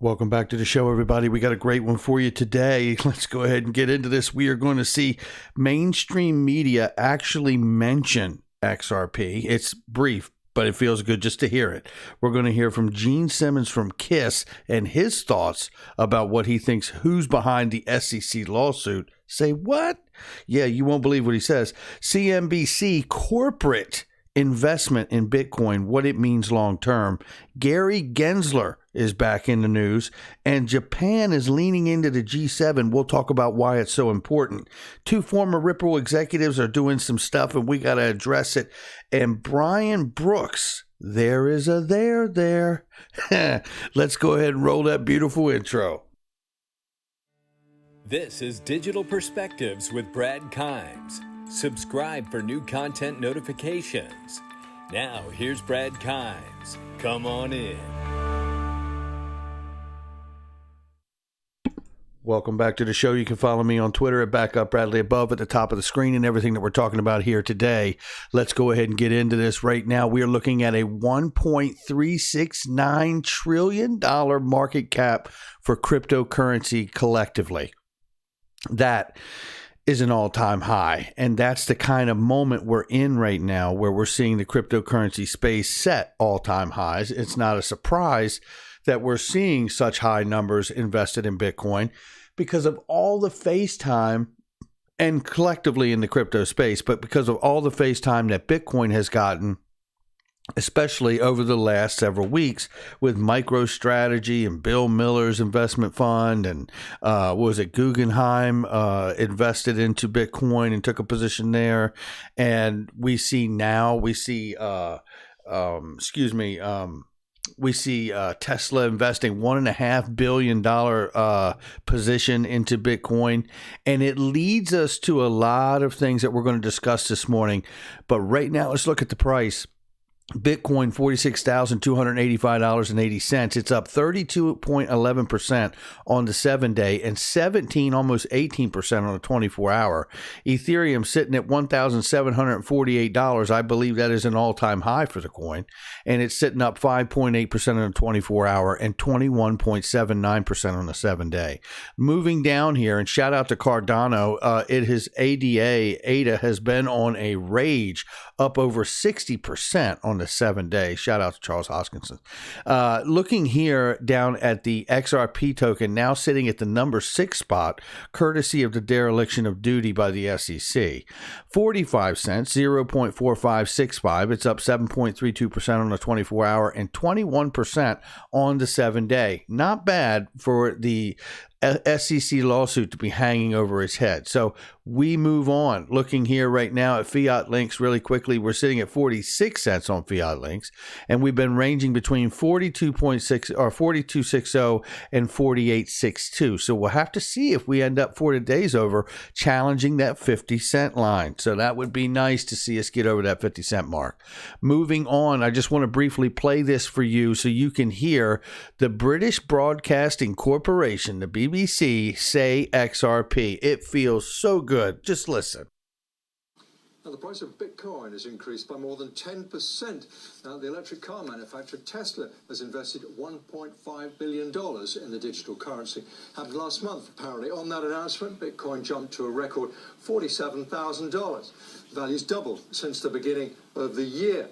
Welcome back to the show, everybody. We got a great one for you today. Let's go ahead and get into this. We are going to see mainstream media actually mention XRP. It's brief, but it feels good just to hear it. We're going to hear from Gene Simmons from KISS and his thoughts about what he thinks who's behind the SEC lawsuit. Say what? Yeah, you won't believe what he says. CNBC corporate investment in Bitcoin, what it means long term. Gary Gensler is back in the news, and Japan is leaning into the G7. We'll talk about why it's so important. Two former Ripple executives are doing some stuff, and we got to address it. And Brian Brooks, there is a there. Let's go ahead and roll that beautiful intro. This is Digital Perspectives with Brad Kimes. Subscribe for new content notifications. Now, here's Brad Kimes. Come on in. Welcome back to the show. You can follow me on Twitter at BackupBradleyAbove at the top of the screen and everything that we're talking about here today. Let's go ahead and get into this right now. We are looking at a $1.369 trillion market cap for cryptocurrency collectively. That is an all-time high, and that's the kind of moment we're in right now where we're seeing the cryptocurrency space set all-time highs. It's not a surprise that we're seeing such high numbers invested in Bitcoin because of all the face time, and collectively in the crypto space, but because of all the face time that Bitcoin has gotten, especially over the last several weeks with MicroStrategy and Bill Miller's investment fund and Guggenheim invested into Bitcoin and took a position there. And we see Tesla investing $1.5 billion position into Bitcoin. And it leads us to a lot of things that we're going to discuss this morning. But right now, let's look at the price. Bitcoin, $46,285.80. It's up 32.11% on the 7-day and almost 18% on the 24-hour. Ethereum sitting at $1,748. I believe that is an all-time high for the coin. And it's sitting up 5.8% on the 24-hour and 21.79% on the 7-day. Moving down here, and shout out to Cardano, ADA has been on a rage, up over 60% on the 7-day. Shout out to Charles Hoskinson. Looking here down at the XRP token, now sitting at the number 6 spot, courtesy of the dereliction of duty by the SEC. 45 cents, 0.4565. It's up 7.32% on the 24-hour and 21% on the 7-day. Not bad for the SEC lawsuit to be hanging over its head. So we move on. Looking here right now at Fiat Links really quickly, we're sitting at 46 cents on Fiat Links, and we've been ranging between 42.60 and 48.62. So we'll have to see if we end up for the days over challenging that 50 cent line. So that would be nice to see us get over that 50 cent mark. Moving on, I just want to briefly play this for you so you can hear the British Broadcasting Corporation, the BBC, say XRP. It feels so good. Just listen. Now, the price of Bitcoin has increased by more than 10%. Now, the electric car manufacturer Tesla has invested $1.5 billion in the digital currency. Happened last month, apparently. On that announcement, Bitcoin jumped to a record $47,000. The value's doubled since the beginning of the year.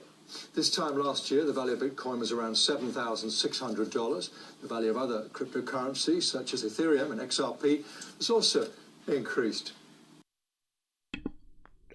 This time last year, the value of Bitcoin was around $7,600. The value of other cryptocurrencies, such as Ethereum and XRP, has also increased.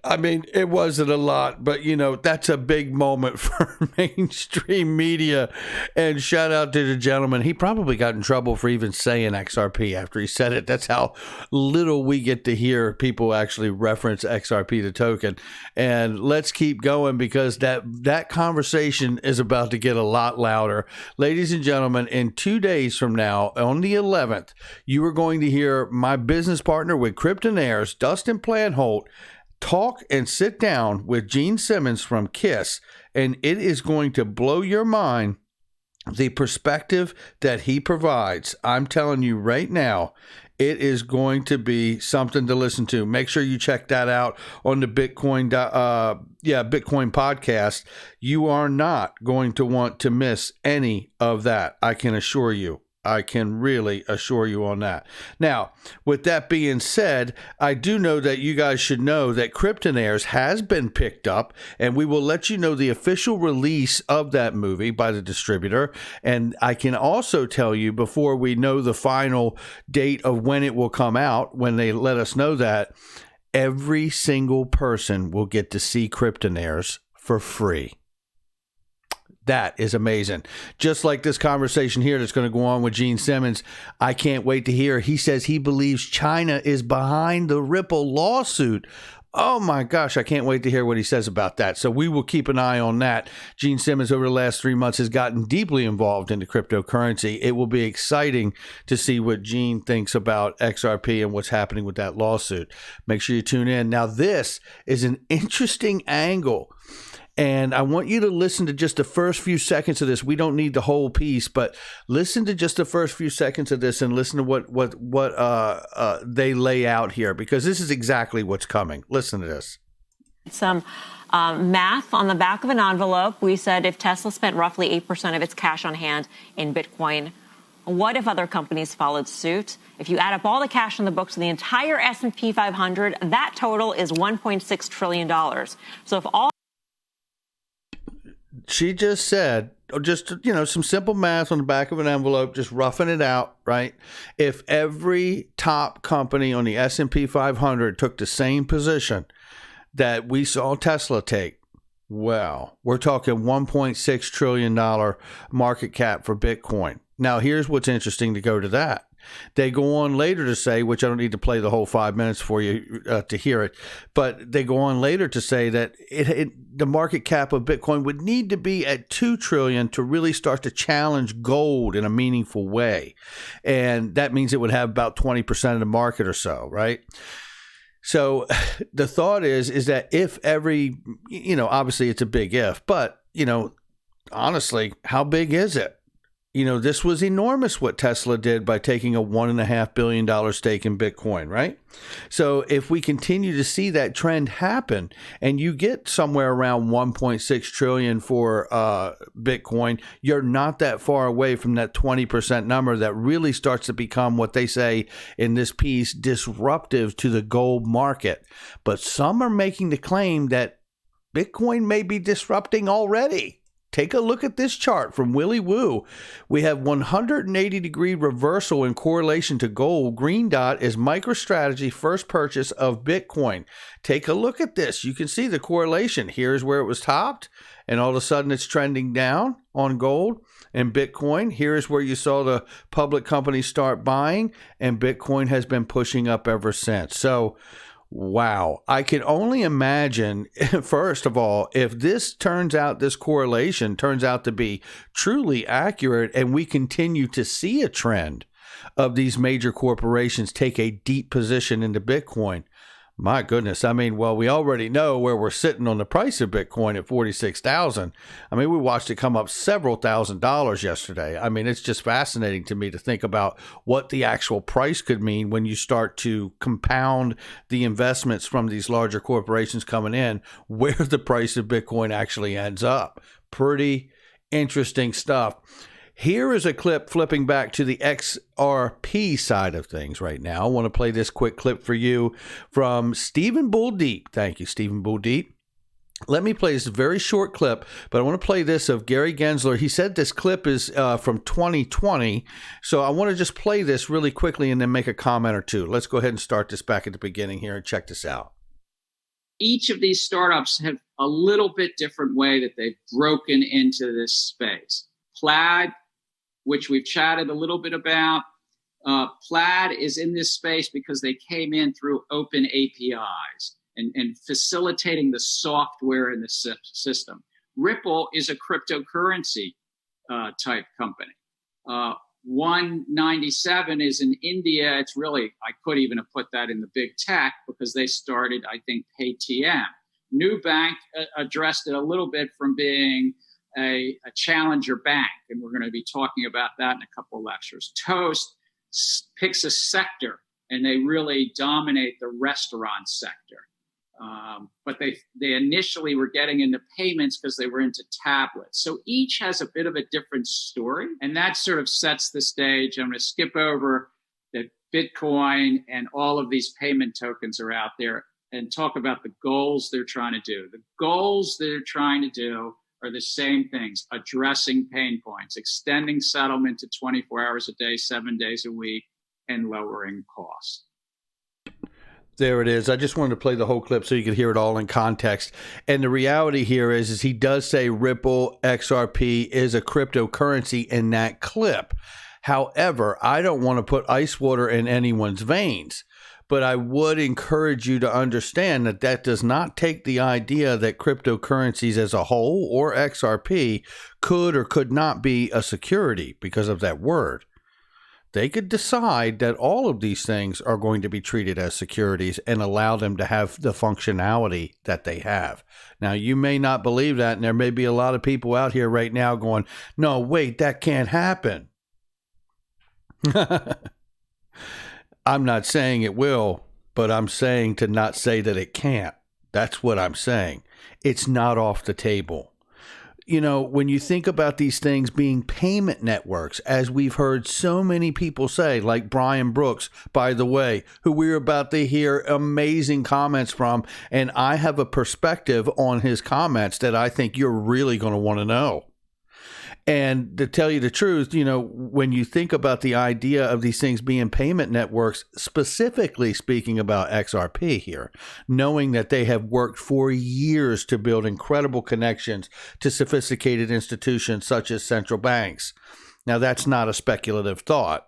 I mean, it wasn't a lot, but, that's a big moment for mainstream media. And shout out to the gentleman. He probably got in trouble for even saying XRP after he said it. That's how little we get to hear people actually reference XRP, the token. And let's keep going because that conversation is about to get a lot louder. Ladies and gentlemen, in 2 days from now, on the 11th, you are going to hear my business partner with Kryptonaires, Dustin Planholt, talk and sit down with Gene Simmons from KISS, and it is going to blow your mind, the perspective that he provides. I'm telling you right now, it is going to be something to listen to. Make sure you check that out on the Bitcoin podcast. You are not going to want to miss any of that, I can assure you. I can really assure you on that. Now, with that being said, I do know that you guys should know that Kryptonaires has been picked up, and we will let you know the official release of that movie by the distributor. And I can also tell you, before we know the final date of when it will come out, when they let us know that, every single person will get to see Kryptonaires for free. That is amazing. Just like this conversation here that's going to go on with Gene Simmons, I can't wait to hear. He says he believes China is behind the Ripple lawsuit. Oh my gosh, I can't wait to hear what he says about that. So we will keep an eye on that. Gene Simmons over the last 3 months has gotten deeply involved into cryptocurrency. It will be exciting to see what Gene thinks about XRP and what's happening with that lawsuit. Make sure you tune in. Now, this is an interesting angle. And I want you to listen to just the first few seconds of this. We don't need the whole piece, but listen to just the first few seconds of this and listen to what they lay out here, because this is exactly what's coming. Listen to this. Some math on the back of an envelope. We said if Tesla spent roughly 8% of its cash on hand in Bitcoin, what if other companies followed suit? If you add up all the cash on the books of the entire S&P 500, that total is $1.6 trillion. So if all she just said, just, some simple math on the back of an envelope, just roughing it out, right? If every top company on the S&P 500 took the same position that we saw Tesla take, well, we're talking $1.6 trillion market cap for Bitcoin. Now, here's what's interesting to go to that. They go on later to say, which I don't need to play the whole 5 minutes for you to hear it, but they go on later to say that the market cap of Bitcoin would need to be at $2 trillion to really start to challenge gold in a meaningful way. And that means it would have about 20% of the market or so, right? So the thought is that if every, obviously it's a big if, but, honestly, how big is it? This was enormous what Tesla did by taking a $1.5 billion stake in Bitcoin, right? So if we continue to see that trend happen and you get somewhere around 1.6 trillion for Bitcoin, you're not that far away from that 20% number that really starts to become what they say in this piece, disruptive to the gold market. But some are making the claim that Bitcoin may be disrupting already. Take a look at this chart from Willy Woo. We have 180-degree reversal in correlation to gold. Green dot is MicroStrategy first purchase of Bitcoin. Take a look at this. You can see the correlation. Here's where it was topped, and all of a sudden it's trending down on gold and Bitcoin. Here's where you saw the public companies start buying, and Bitcoin has been pushing up ever since. So, wow. I can only imagine, first of all, if this correlation turns out to be truly accurate and we continue to see a trend of these major corporations take a deep position into Bitcoin. My goodness. I mean, well, we already know where we're sitting on the price of Bitcoin at 46,000. I mean, we watched it come up several $1,000s yesterday. I mean, it's just fascinating to me to think about what the actual price could mean when you start to compound the investments from these larger corporations coming in, where the price of Bitcoin actually ends up. Pretty interesting stuff. Here is a clip flipping back to the XRP side of things right now. I want to play this quick clip for you from Stephen Bulldeep. Thank you, Stephen Bulldeep. Let me play this very short clip, but I want to play this of Gary Gensler. He said this clip is from 2020, so I want to just play this really quickly and then make a comment or two. Let's go ahead and start this back at the beginning here and check this out. Each of these startups have a little bit different way that they've broken into this space. Plaid, which we've chatted a little bit about. Plaid is in this space because they came in through open APIs and facilitating the software in the system. Ripple is a cryptocurrency type company. 197 is in India. It's really, I could even have put that in the big tech because they started, I think, Paytm. Nubank addressed it a little bit from being a challenger bank, and we're going to be talking about that in a couple of lectures. Toast picks a sector, and they really dominate the restaurant sector. But they initially were getting into payments because they were into tablets. So each has a bit of a different story, and that sort of sets the stage. I'm going to skip over that Bitcoin and all of these payment tokens are out there and talk about the goals they're trying to do. The goals they're trying to do are the same things: addressing pain points, extending settlement to 24 hours a day, 7 days a week, and lowering costs. There it is. I just wanted to play the whole clip so you could hear it all in context. And the reality here is he does say Ripple XRP is a cryptocurrency in that clip. However, I don't want to put ice water in anyone's veins, but I would encourage you to understand that that does not take the idea that cryptocurrencies as a whole or XRP could or could not be a security because of that word. They could decide that all of these things are going to be treated as securities and allow them to have the functionality that they have. Now, you may not believe that, and there may be a lot of people out here right now going, no, wait, that can't happen. I'm not saying it will, but I'm saying to not say that it can't. That's what I'm saying. It's not off the table. You know, when you think about these things being payment networks, as we've heard so many people say, like Brian Brooks, by the way, who we're about to hear amazing comments from, and I have a perspective on his comments that I think you're really going to want to know. And to tell you the truth, you know, when you think about the idea of these things being payment networks, specifically speaking about XRP here, knowing that they have worked for years to build incredible connections to sophisticated institutions such as central banks. Now, that's not a speculative thought.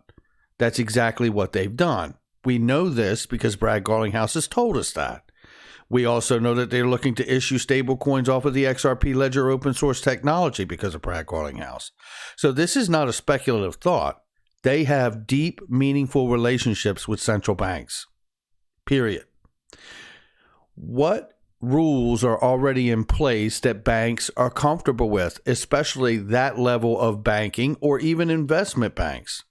That's exactly what they've done. We know this because Brad Garlinghouse has told us that. We also know that they're looking to issue stable coins off of the XRP Ledger open source technology because of Brad Garlinghouse. So this is not a speculative thought. They have deep, meaningful relationships with central banks. Period. What rules are already in place that banks are comfortable with, especially that level of banking or even investment banks?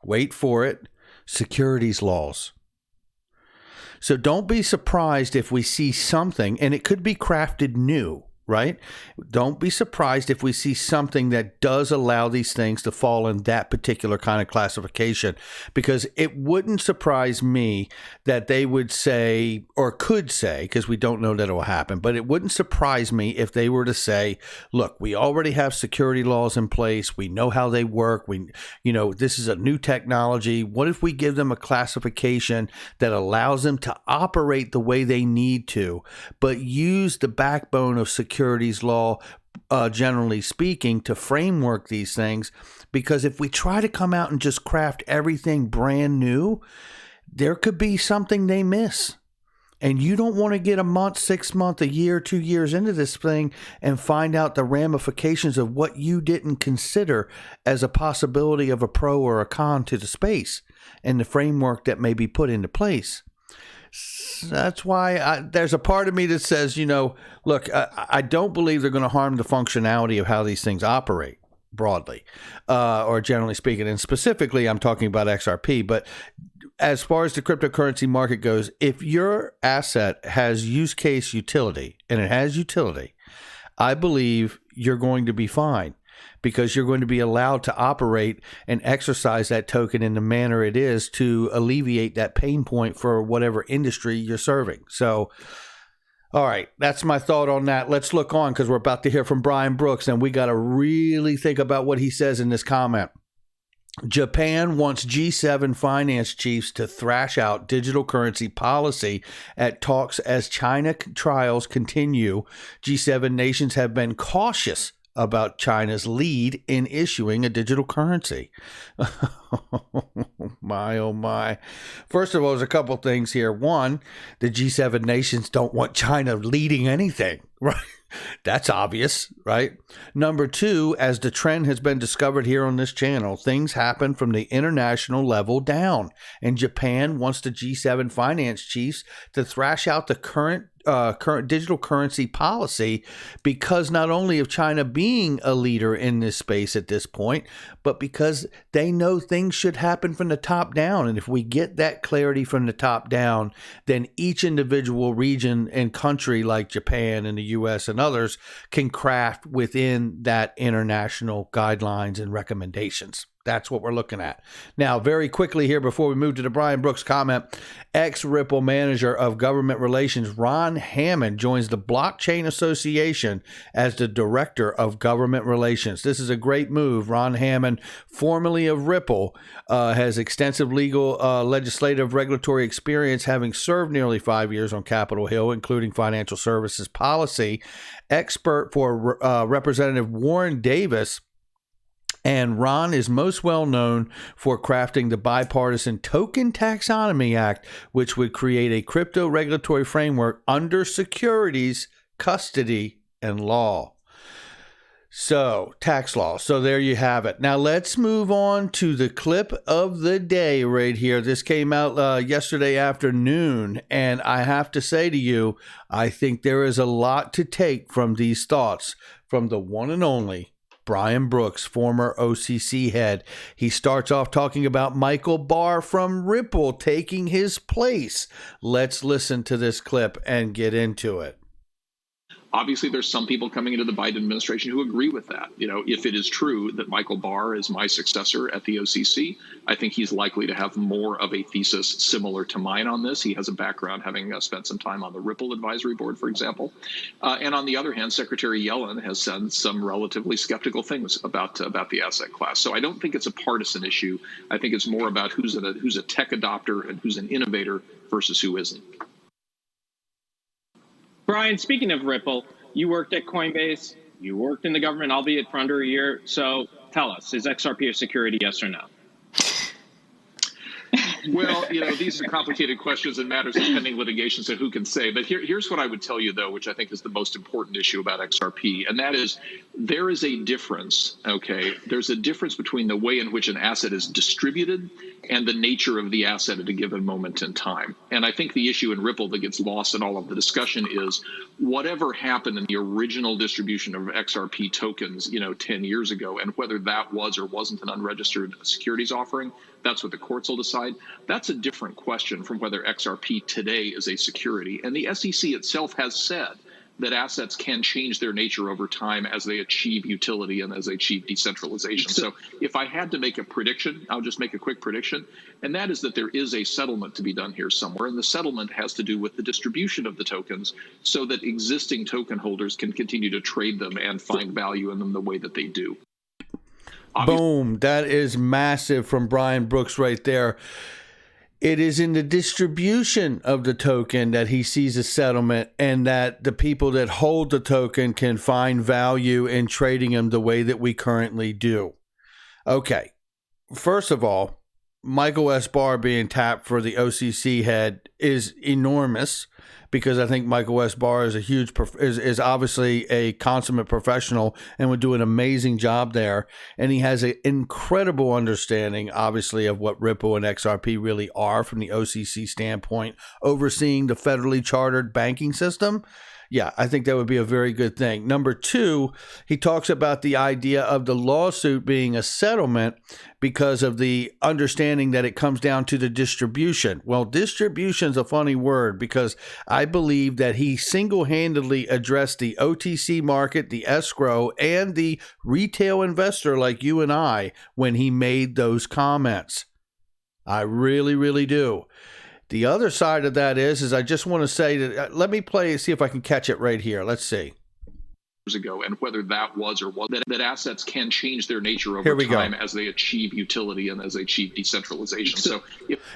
Wait for it. Securities laws. So don't be surprised if we see something, and it could be crafted new, right? Don't be surprised if we see something that does allow these things to fall in that particular kind of classification, because it wouldn't surprise me that they would say, or could say, because we don't know that it will happen, but it wouldn't surprise me if they were to say, look, we already have security laws in place. We know how they work. This is a new technology. What if we give them a classification that allows them to operate the way they need to, but use the backbone of securities law, generally speaking, to framework these things? Because if we try to come out and just craft everything brand new, there could be something they miss. And you don't want to get a month, 6 months, a year, 2 years into this thing and find out the ramifications of what you didn't consider as a possibility of a pro or a con to the space and the framework that may be put into place. That's why there's a part of me that says, look, I don't believe they're going to harm the functionality of how these things operate broadly, or generally speaking. And specifically, I'm talking about XRP. But as far as the cryptocurrency market goes, if your asset has use case utility, and it has utility, I believe you're going to be fine, because you're going to be allowed to operate and exercise that token in the manner it is to alleviate that pain point for whatever industry you're serving. So, all right, that's my thought on that. Let's look on, because we're about to hear from Brian Brooks, and we got to really think about what he says in this comment. Japan wants G7 finance chiefs to thrash out digital currency policy at talks as China trials continue. G7 nations have been cautious about China's lead in issuing a digital currency. My, oh my. First of all, there's a couple things here. One, the G7 nations don't want China leading anything, right? That's obvious, right? Number two, as the trend has been discovered here on this channel, things happen from the international level down. And Japan wants the G7 finance chiefs to thrash out the current digital currency policy, because not only of China being a leader in this space at this point, but because they know things should happen from the top down. And if we get that clarity from the top down, then each individual region and country like Japan and the US and others can craft within that international guidelines and recommendations. That's what we're looking at. Now, very quickly here before we move to the Brian Brooks comment, ex-Ripple manager of government relations Ron Hammond joins the Blockchain Association as the director of government relations. This is a great move. Ron Hammond, formerly of Ripple, has extensive legal, legislative, regulatory experience, having served nearly 5 years on Capitol Hill, including financial services policy, expert for Representative Warren Davis. And Ron is most well known for crafting the bipartisan Token Taxonomy Act, which would create a crypto regulatory framework under securities, custody, and law. So, tax law. So there you have it. Now let's move on to the clip of the day right here. This came out yesterday afternoon, and I have to say to you, I think there is a lot to take from these thoughts from the one and only Brian Brooks, former OCC head. He starts off talking about Michael Barr from Ripple taking his place. Let's listen to this clip and get into it. Obviously, there's some people coming into the Biden administration who agree with that. You know, if it is true that Michael Barr is my successor at the OCC, I think he's likely to have more of a thesis similar to mine on this. He has a background having spent some time on the Ripple advisory board, for example. And on the other hand, Secretary Yellen has said some relatively skeptical things about the asset class. So I don't think it's a partisan issue. I think it's more about who's a tech adopter and who's an innovator versus who isn't. Brian, speaking of Ripple, you worked at Coinbase, you worked in the government, albeit for under a year. So tell us, is XRP a security, yes or no? Well, you know, these are complicated questions and matters of pending litigation, so who can say? But here's what I would tell you, though, which I think is the most important issue about XRP, and that is there is a difference, okay? There's a difference between the way in which an asset is distributed and the nature of the asset at a given moment in time. And I think the issue in Ripple that gets lost in all of the discussion is whatever happened in the original distribution of XRP tokens, 10 years ago, and whether that was or wasn't an unregistered securities offering, that's what the courts will decide. That's a different question from whether XRP today is a security. And the SEC itself has said that assets can change their nature over time as they achieve utility and as they achieve decentralization. So if I had to make a prediction, I'll just make a quick prediction, and that is that there is a settlement to be done here somewhere. And the settlement has to do with the distribution of the tokens so that existing token holders can continue to trade them and find value in them the way that they do. Boom. That is massive from Brian Brooks right there. It is in the distribution of the token that he sees a settlement, and that the people that hold the token can find value in trading them the way that we currently do. Okay. First of all, Michael S. Barr being tapped for the OCC head is enormous, because I think Michael S. Barr is is obviously a consummate professional and would do an amazing job there. And he has an incredible understanding, obviously, of what Ripple and XRP really are from the OCC standpoint, overseeing the federally chartered banking system. Yeah, I think that would be a very good thing. Number two, he talks about the idea of the lawsuit being a settlement because of the understanding that it comes down to the distribution. Well, distribution is a funny word, because I believe that he single-handedly addressed the OTC market, the escrow, and the retail investor like you and I when he made those comments. I really, really do. The other side of that is I just want to say that, let me see if I can catch it right here. Let's see. Ago, and whether that was or wasn't, that assets can change their nature over time as they achieve utility and as they achieve decentralization.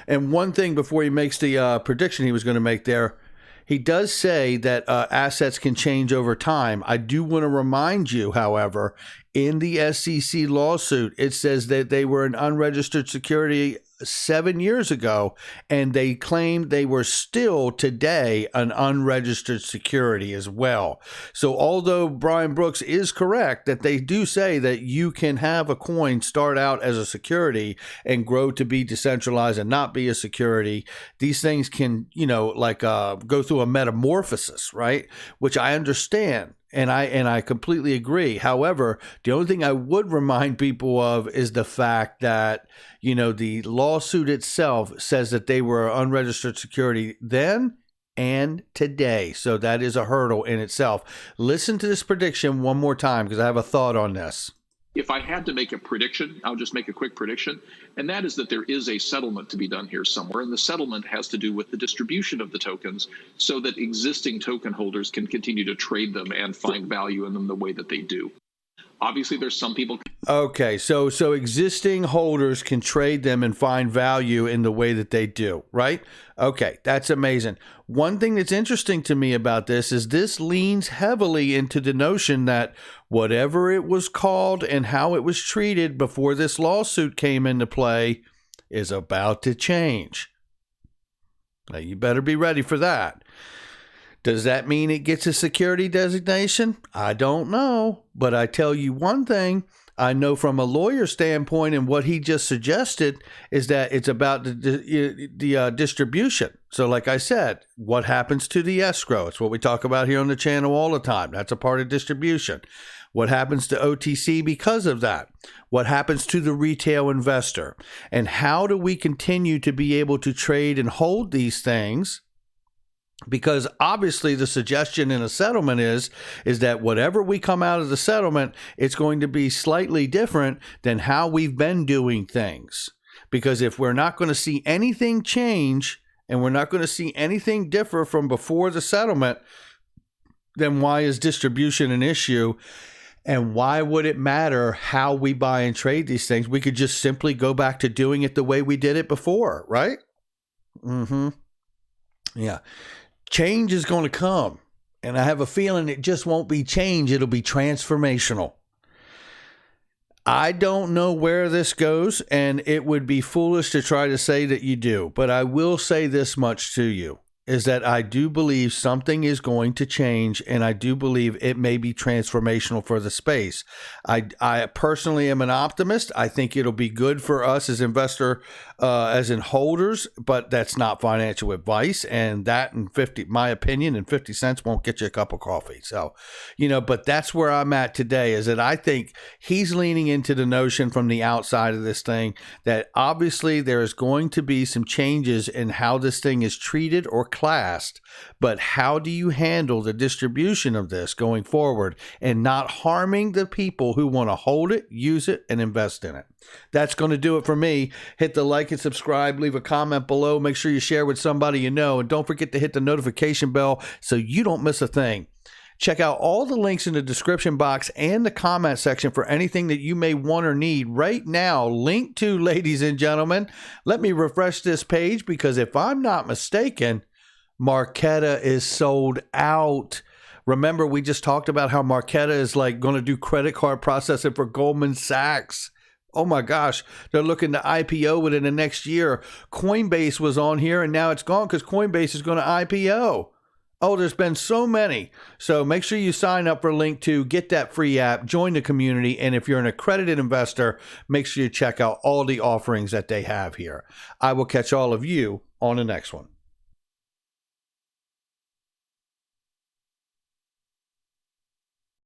And one thing before he makes the prediction he was going to make there, he does say that assets can change over time. I do want to remind you, however, in the SEC lawsuit, it says that they were an unregistered security 7 years ago, and they claimed they were still today an unregistered security as well. So although Brian Brooks is correct that they do say that you can have a coin start out as a security and grow to be decentralized and not be a security, these things can, go through a metamorphosis, right? Which I understand. And I completely agree. However, the only thing I would remind people of is the fact that, the lawsuit itself says that they were unregistered security then and today. So that is a hurdle in itself. Listen to this prediction one more time because I have a thought on this. If I had to make a prediction, I'll just make a quick prediction, and that is that there is a settlement to be done here somewhere, and the settlement has to do with the distribution of the tokens so that existing token holders can continue to trade them and find value in them the way that they do. Obviously, there's some people. Okay, so existing holders can trade them and find value in the way that they do, right? Okay, that's amazing. One thing that's interesting to me about this is this leans heavily into the notion that whatever it was called and how it was treated before this lawsuit came into play is about to change. Now, you better be ready for that. Does that mean it gets a security designation? I don't know. But I tell you one thing, I know from a lawyer standpoint, and what he just suggested is that it's about the distribution. So like I said, what happens to the escrow? It's what we talk about here on the channel all the time. That's a part of distribution. What happens to OTC because of that? What happens to the retail investor? And how do we continue to be able to trade and hold these things? Because obviously the suggestion in a settlement is that whatever we come out of the settlement, it's going to be slightly different than how we've been doing things. Because if we're not going to see anything change and we're not going to see anything differ from before the settlement, then why is distribution an issue? And why would it matter how we buy and trade these things? We could just simply go back to doing it the way we did it before, right? Yeah. Change is going to come, and I have a feeling it just won't be change. It'll be transformational. I don't know where this goes, and it would be foolish to try to say that you do, but I will say this much to you, is that I do believe something is going to change, and I do believe it may be transformational for the space. I personally am an optimist. I think it'll be good for us as as in holders, but that's not financial advice, and that in my opinion, in 50 cents won't get you a cup of coffee. So, but that's where I'm at today, is that I think he's leaning into the notion from the outside of this thing that obviously there is going to be some changes in how this thing is treated or classed, but how do you handle the distribution of this going forward and not harming the people who want to hold it, use it, and invest in it? That's going to do it for me. Hit the like and subscribe, leave a comment below, make sure you share with somebody you know, and don't forget to hit the notification bell so you don't miss a thing. Check out all the links in the description box and the comment section for anything that you may want or need right now. Link to, ladies and gentlemen. Let me refresh this page because if I'm not mistaken, Marqeta is sold out. Remember, we just talked about how Marqeta is like going to do credit card processing for Goldman Sachs. Oh my gosh, they're looking to IPO within the next year. Coinbase was on here and now it's gone because Coinbase is going to IPO. Oh, there's been so many. So make sure you sign up for Link 2, get that free app, join the community, and if you're an accredited investor, make sure you check out all the offerings that they have here. I will catch all of you on the next one.